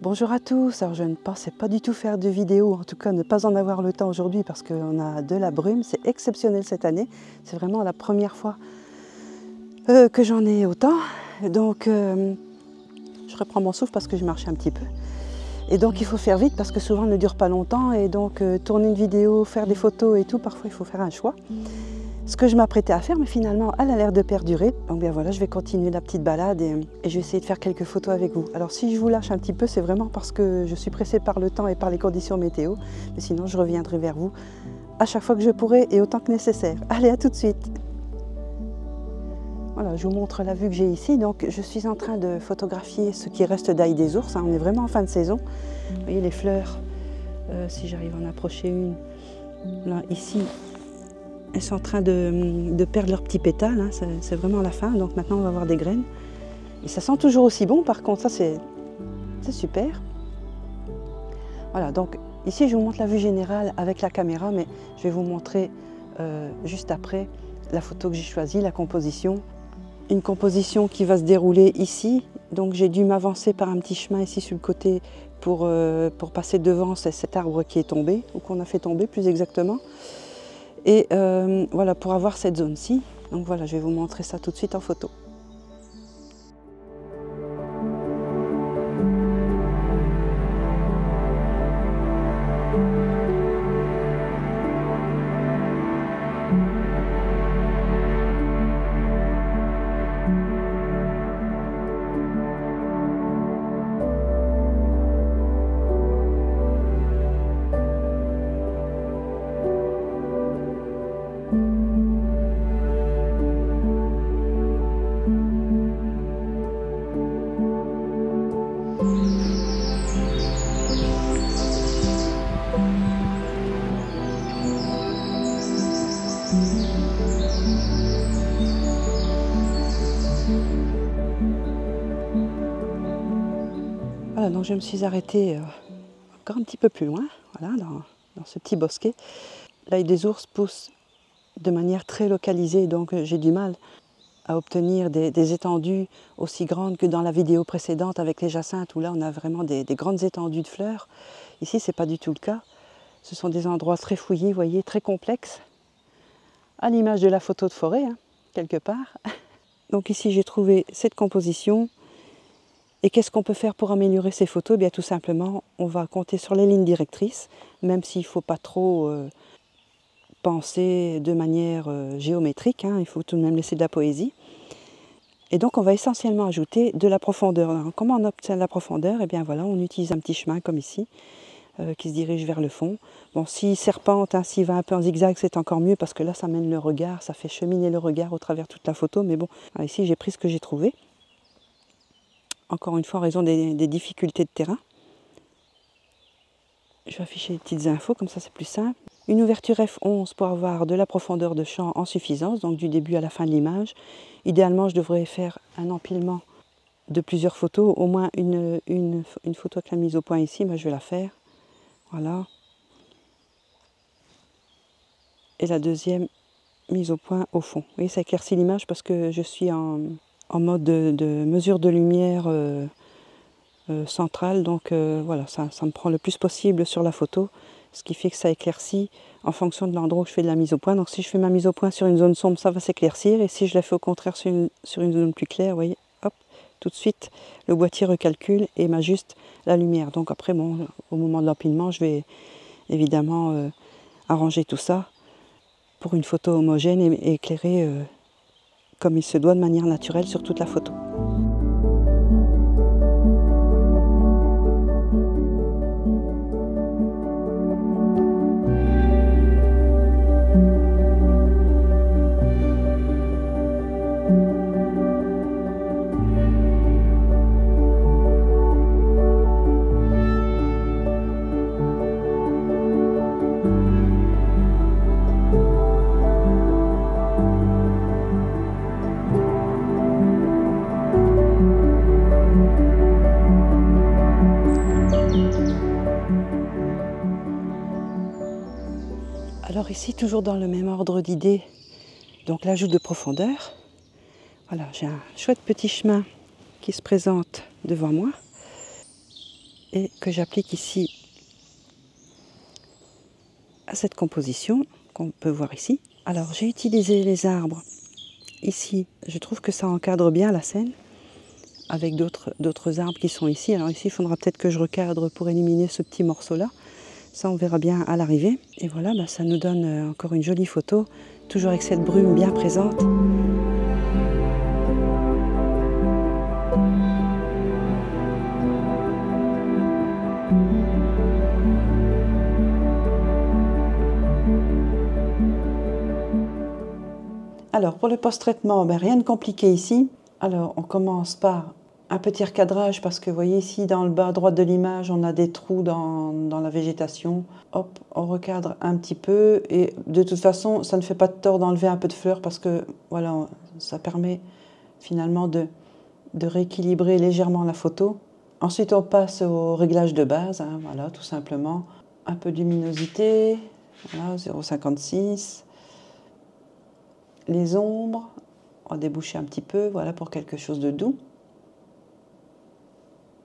Bonjour à tous, alors je ne pensais pas du tout faire de vidéo, en tout cas ne pas en avoir le temps aujourd'hui parce qu'on a de la brume, c'est exceptionnel cette année, c'est vraiment la première fois que j'en ai autant, donc je reprends mon souffle parce que je marchais un petit peu. Et donc il faut faire vite parce que souvent elle ne dure pas longtemps et donc tourner une vidéo, faire des photos et tout, parfois il faut faire un choix. Ce que je m'apprêtais à faire, mais finalement elle a l'air de perdurer. Donc bien voilà, je vais continuer la petite balade et je vais essayer de faire quelques photos avec vous. Alors si je vous lâche un petit peu, c'est vraiment parce que je suis pressée par le temps et par les conditions météo. Mais sinon je reviendrai vers vous à chaque fois que je pourrai et autant que nécessaire. Allez, à tout de suite. Voilà, je vous montre la vue que j'ai ici. Donc je suis en train de photographier ce qui reste d'ail des ours. On est vraiment en fin de saison. Vous voyez les fleurs, si j'arrive à en approcher une, là, ici, elles sont en train de perdre leurs petits pétales, hein. C'est vraiment la fin, donc maintenant on va avoir des graines. Et ça sent toujours aussi bon, par contre, ça c'est super. Voilà, donc ici je vous montre la vue générale avec la caméra, mais je vais vous montrer juste après la photo que j'ai choisie, la composition. Une composition qui va se dérouler ici, donc j'ai dû m'avancer par un petit chemin ici sur le côté pour passer devant cet arbre qui est tombé, ou qu'on a fait tomber plus exactement. Et voilà, pour avoir cette zone-ci. Donc voilà, je vais vous montrer ça tout de suite en photo. Voilà, donc je me suis arrêtée encore un petit peu plus loin, voilà, dans ce petit bosquet. L'ail des ours pousse de manière très localisée, donc j'ai du mal à obtenir des étendues aussi grandes que dans la vidéo précédente avec les jacinthes, où là on a vraiment des grandes étendues de fleurs. Ici, ce n'est pas du tout le cas. Ce sont des endroits très fouillis, vous voyez, très complexes, à l'image de la photo de forêt, hein, quelque part. Donc ici, j'ai trouvé cette composition. Et qu'est-ce qu'on peut faire pour améliorer ces photos? Eh bien, tout simplement, on va compter sur les lignes directrices, même s'il ne faut pas trop penser de manière géométrique, hein, il faut tout de même laisser de la poésie. Et donc, on va essentiellement ajouter de la profondeur. Alors, comment on obtient de la profondeur? Eh bien, voilà, on utilise un petit chemin comme ici, qui se dirige vers le fond. Bon, s'il serpente, hein, s'il va un peu en zigzag, c'est encore mieux, parce que là, ça mène le regard, ça fait cheminer le regard au travers toute la photo. Mais bon, ici, j'ai pris ce que j'ai trouvé. Encore une fois, en raison des difficultés de terrain. Je vais afficher les petites infos, comme ça c'est plus simple. Une ouverture f11 pour avoir de la profondeur de champ en suffisance, donc du début à la fin de l'image. Idéalement, je devrais faire un empilement de plusieurs photos, au moins une photo avec la mise au point ici, mais je vais la faire. Voilà. Et la deuxième mise au point au fond. Vous voyez, ça éclaircit l'image parce que je suis en mode de mesure de lumière centrale, donc voilà, ça me prend le plus possible sur la photo, ce qui fait que ça éclaircit en fonction de l'endroit où je fais de la mise au point. Donc si je fais ma mise au point sur une zone sombre, ça va s'éclaircir, et si je la fais au contraire sur une zone plus claire, vous voyez, hop, tout de suite le boîtier recalcule et m'ajuste la lumière. Donc après, bon, au moment de l'empilement, je vais évidemment arranger tout ça pour une photo homogène et éclairée comme il se doit, de manière naturelle sur toute la photo. Alors ici, toujours dans le même ordre d'idées, donc l'ajout de profondeur. Voilà, j'ai un chouette petit chemin qui se présente devant moi. et que j'applique ici à cette composition qu'on peut voir ici. Alors j'ai utilisé les arbres ici, je trouve que ça encadre bien la scène avec d'autres arbres qui sont ici. Alors ici il faudra peut-être que je recadre pour éliminer ce petit morceau là, ça on verra bien à l'arrivée. Et voilà, ça nous donne encore une jolie photo, toujours avec cette brume bien présente. Alors pour le post-traitement, rien de compliqué ici. Alors on commence par un petit recadrage parce que vous voyez ici dans le bas à droite de l'image, on a des trous dans la végétation. Hop, on recadre un petit peu et de toute façon, ça ne fait pas de tort d'enlever un peu de fleurs parce que voilà, ça permet finalement de rééquilibrer légèrement la photo. Ensuite, on passe au réglage de base, voilà, tout simplement. Un peu de luminosité, voilà, 0,56. Les ombres, on va déboucher un petit peu, voilà, pour quelque chose de doux.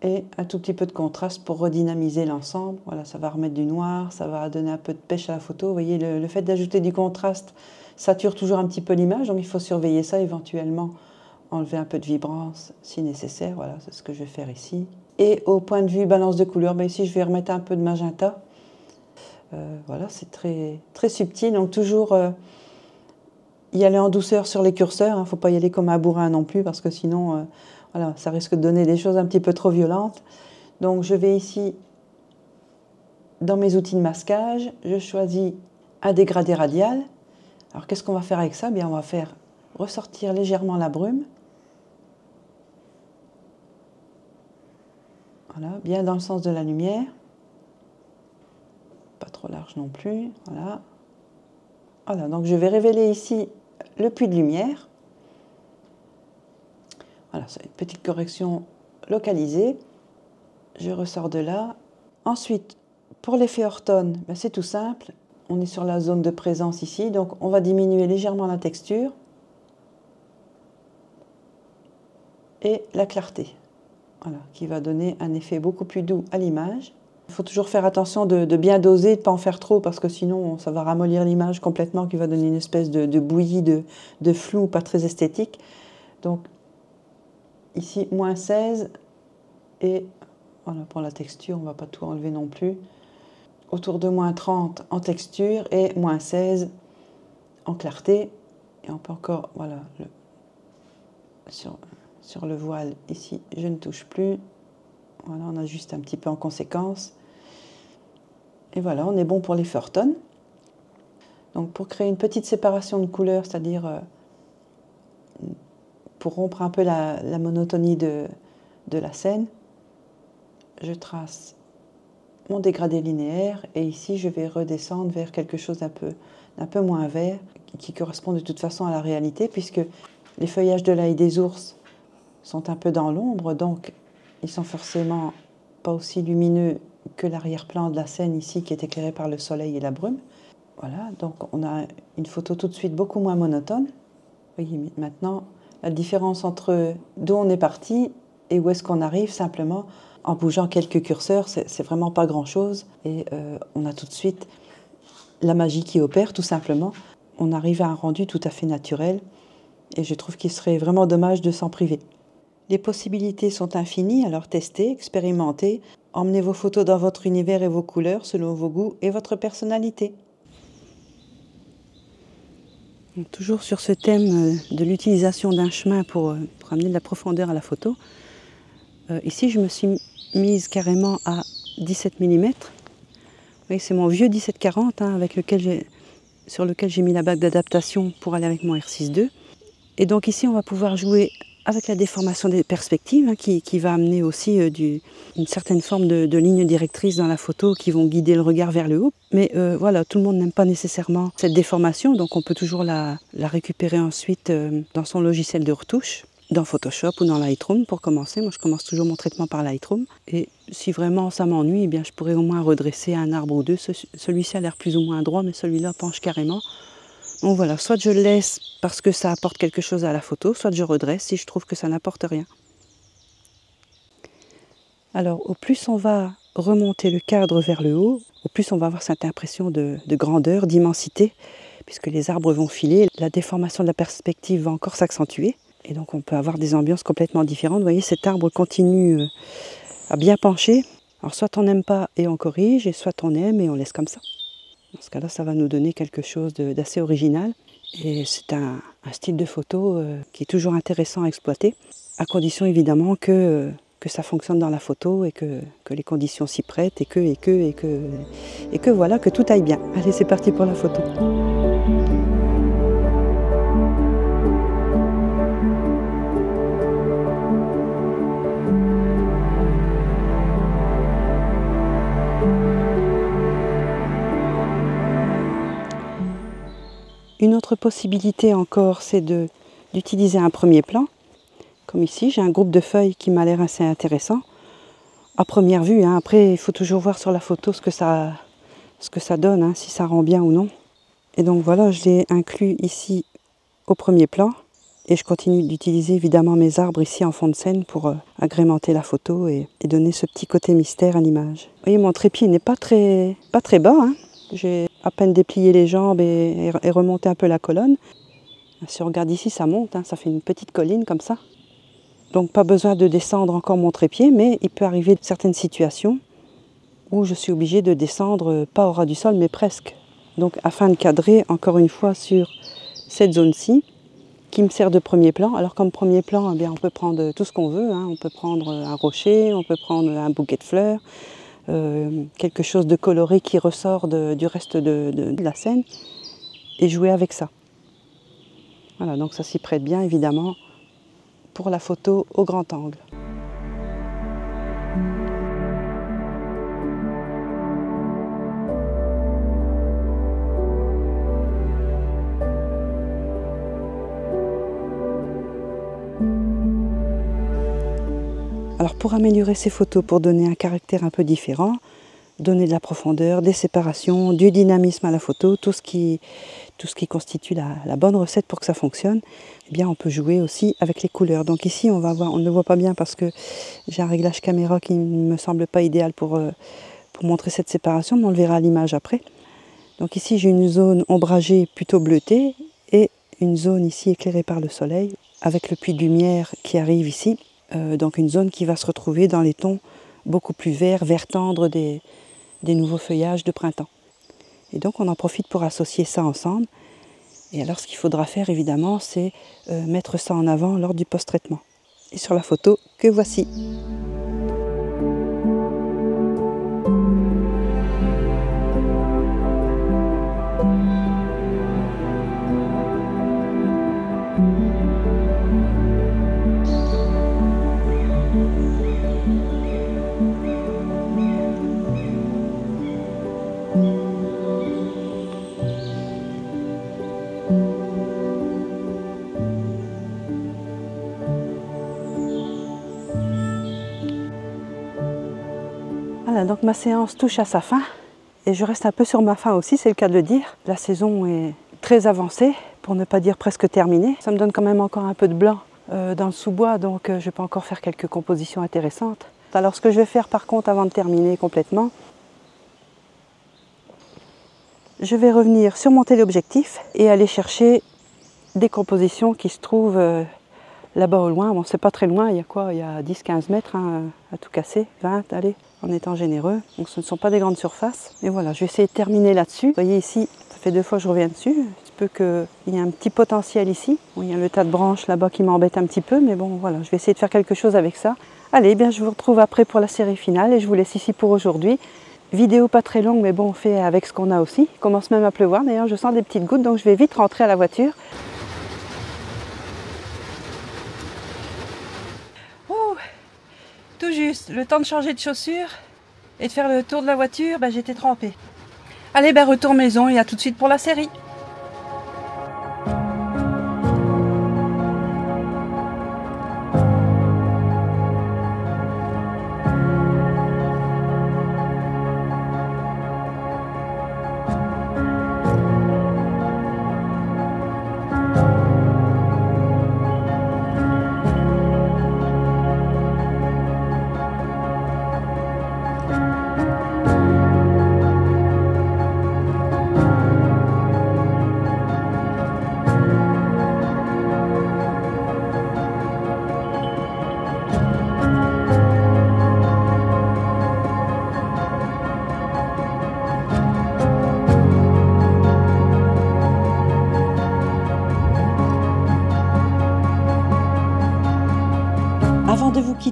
Et un tout petit peu de contraste pour redynamiser l'ensemble. Voilà, ça va remettre du noir, ça va donner un peu de pêche à la photo. Vous voyez, le fait d'ajouter du contraste sature toujours un petit peu l'image, donc il faut surveiller ça, éventuellement enlever un peu de vibrance si nécessaire. Voilà, c'est ce que je vais faire ici. Et au point de vue balance de couleurs, ici je vais remettre un peu de magenta. Voilà, c'est très, très subtil, donc toujours y aller en douceur sur les curseurs. Il ne faut pas y aller comme un bourrin non plus, parce que sinon, voilà, ça risque de donner des choses un petit peu trop violentes. Donc je vais ici, dans mes outils de masquage, je choisis un dégradé radial. Alors qu'est-ce qu'on va faire avec ça? On va faire ressortir légèrement la brume. Voilà, bien dans le sens de la lumière. Pas trop large non plus. Voilà. Voilà, donc je vais révéler ici le puits de lumière. Voilà, c'est une petite correction localisée. Je ressors de là. Ensuite, pour l'effet Orton, c'est tout simple. On est sur la zone de présence ici, donc on va diminuer légèrement la texture et la clarté. Voilà, qui va donner un effet beaucoup plus doux à l'image. Il faut toujours faire attention de bien doser, de ne pas en faire trop, parce que sinon ça va ramollir l'image complètement, qui va donner une espèce de bouillie, de flou, pas très esthétique. Donc ici, moins 16, et voilà, pour la texture, on ne va pas tout enlever non plus. Autour de moins 30 en texture et moins 16 en clarté. Et on peut encore, voilà, sur le voile ici, je ne touche plus. Voilà, on ajuste un petit peu en conséquence. Et voilà, on est bon pour l'effet Orton. Donc pour créer une petite séparation de couleurs, c'est-à-dire pour rompre un peu la monotonie de la scène, je trace mon dégradé linéaire et ici je vais redescendre vers quelque chose d'un peu moins vert, qui correspond de toute façon à la réalité, puisque les feuillages de l'ail des ours sont un peu dans l'ombre, donc ils sont forcément pas aussi lumineux que l'arrière-plan de la scène ici, qui est éclairé par le soleil et la brume. Voilà, donc on a une photo tout de suite beaucoup moins monotone. Vous voyez maintenant la différence entre d'où on est parti et où est-ce qu'on arrive, simplement en bougeant quelques curseurs, c'est vraiment pas grand-chose. Et on a tout de suite la magie qui opère, tout simplement. On arrive à un rendu tout à fait naturel et je trouve qu'il serait vraiment dommage de s'en priver. Les possibilités sont infinies, alors testez, expérimentez, emmenez vos photos dans votre univers et vos couleurs selon vos goûts et votre personnalité. Donc, toujours sur ce thème de l'utilisation d'un chemin pour amener de la profondeur à la photo, ici je me suis mise carrément à 17 mm. Oui, c'est mon vieux 1740 sur lequel j'ai mis la bague d'adaptation pour aller avec mon R6 II. Et donc ici on va pouvoir jouer avec la déformation des perspectives, qui va amener aussi une certaine forme de ligne directrice dans la photo, qui vont guider le regard vers le haut. Mais voilà, tout le monde n'aime pas nécessairement cette déformation, donc on peut toujours la récupérer ensuite dans son logiciel de retouche, dans Photoshop ou dans Lightroom pour commencer. Moi je commence toujours mon traitement par Lightroom. Et si vraiment ça m'ennuie, eh bien, je pourrais au moins redresser un arbre ou deux. Celui-ci a l'air plus ou moins droit, mais celui-là penche carrément. Donc voilà, soit je le laisse parce que ça apporte quelque chose à la photo, soit je redresse si je trouve que ça n'apporte rien. Alors, au plus on va remonter le cadre vers le haut, au plus on va avoir cette impression de grandeur, d'immensité, puisque les arbres vont filer, la déformation de la perspective va encore s'accentuer. Et donc on peut avoir des ambiances complètement différentes. Vous voyez, cet arbre continue à bien pencher. Alors soit on n'aime pas et on corrige, et soit on aime et on laisse comme ça. Dans ce cas-là, ça va nous donner quelque chose d'assez original. Et c'est un style de photo qui est toujours intéressant à exploiter, à condition évidemment que ça fonctionne dans la photo et que les conditions s'y prêtent et que voilà, que tout aille bien. Allez, c'est parti pour la photo. Une autre possibilité encore, c'est d'utiliser un premier plan. Comme ici, j'ai un groupe de feuilles qui m'a l'air assez intéressant. À première vue, hein. Après il faut toujours voir sur la photo ce que ça donne, hein, si ça rend bien ou non. Et donc voilà, je l'ai inclus ici au premier plan. Et je continue d'utiliser évidemment mes arbres ici en fond de scène pour agrémenter la photo et donner ce petit côté mystère à l'image. Vous voyez, mon trépied n'est pas très bas, hein. J'ai à peine déplié les jambes et remonté un peu la colonne. Si on regarde ici, ça monte, hein, ça fait une petite colline comme ça. Donc pas besoin de descendre encore mon trépied, mais il peut arriver certaines situations où je suis obligée de descendre, pas au ras du sol, mais presque. Donc afin de cadrer encore une fois sur cette zone-ci, qui me sert de premier plan. Alors comme premier plan, eh bien, on peut prendre tout ce qu'on veut, hein. On peut prendre un rocher, on peut prendre un bouquet de fleurs, quelque chose de coloré qui ressort du reste de la scène, et jouer avec ça. Voilà, donc ça s'y prête bien évidemment pour la photo au grand angle. Alors pour améliorer ces photos, pour donner un caractère un peu différent, donner de la profondeur, des séparations, du dynamisme à la photo, tout ce qui constitue la bonne recette pour que ça fonctionne, eh bien on peut jouer aussi avec les couleurs. Donc ici on ne le voit pas bien parce que j'ai un réglage caméra qui ne me semble pas idéal pour montrer cette séparation, mais on le verra à l'image après. Donc ici j'ai une zone ombragée plutôt bleutée et une zone ici éclairée par le soleil avec le puits de lumière qui arrive ici. Donc une zone qui va se retrouver dans les tons beaucoup plus verts, vert tendre des nouveaux feuillages de printemps. Et donc on en profite pour associer ça ensemble. Et alors ce qu'il faudra faire évidemment, c'est mettre ça en avant lors du post-traitement. Et sur la photo que voici. Voilà, donc ma séance touche à sa fin et je reste un peu sur ma faim aussi, c'est le cas de le dire. La saison est très avancée, pour ne pas dire presque terminée. Ça me donne quand même encore un peu de blanc dans le sous-bois, donc je peux encore faire quelques compositions intéressantes. Alors ce que je vais faire par contre avant de terminer complètement, je vais revenir sur mon téléobjectif et aller chercher des compositions qui se trouvent là-bas au loin. Bon, c'est pas très loin, il y a quoi? Il y a 10-15 mètres hein, à tout casser, 20, allez, en étant généreux. Donc ce ne sont pas des grandes surfaces. Et voilà, je vais essayer de terminer là-dessus. Vous voyez ici, ça fait 2 fois que je reviens dessus. Il se peut qu'il y ait un petit potentiel ici. Bon, il y a le tas de branches là-bas qui m'embête un petit peu, mais bon, voilà, je vais essayer de faire quelque chose avec ça. Allez, bien, je vous retrouve après pour la série finale et je vous laisse ici pour aujourd'hui. Vidéo pas très longue, mais bon, on fait avec ce qu'on a aussi. Il commence même à pleuvoir, d'ailleurs, je sens des petites gouttes, donc je vais vite rentrer à la voiture. Tout juste, le temps de changer de chaussures et de faire le tour de la voiture, j'étais trempée. Allez, retour maison et à tout de suite pour la série.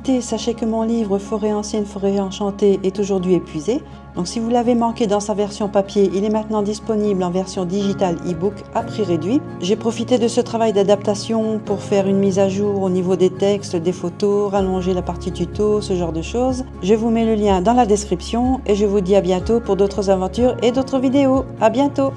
profiter, sachez que mon livre Forêt ancienne, forêt enchantée est aujourd'hui épuisé. Donc si vous l'avez manqué dans sa version papier, il est maintenant disponible en version digitale e-book à prix réduit. J'ai profité de ce travail d'adaptation pour faire une mise à jour au niveau des textes, des photos, rallonger la partie tuto, ce genre de choses. Je vous mets le lien dans la description et je vous dis à bientôt pour d'autres aventures et d'autres vidéos. À bientôt!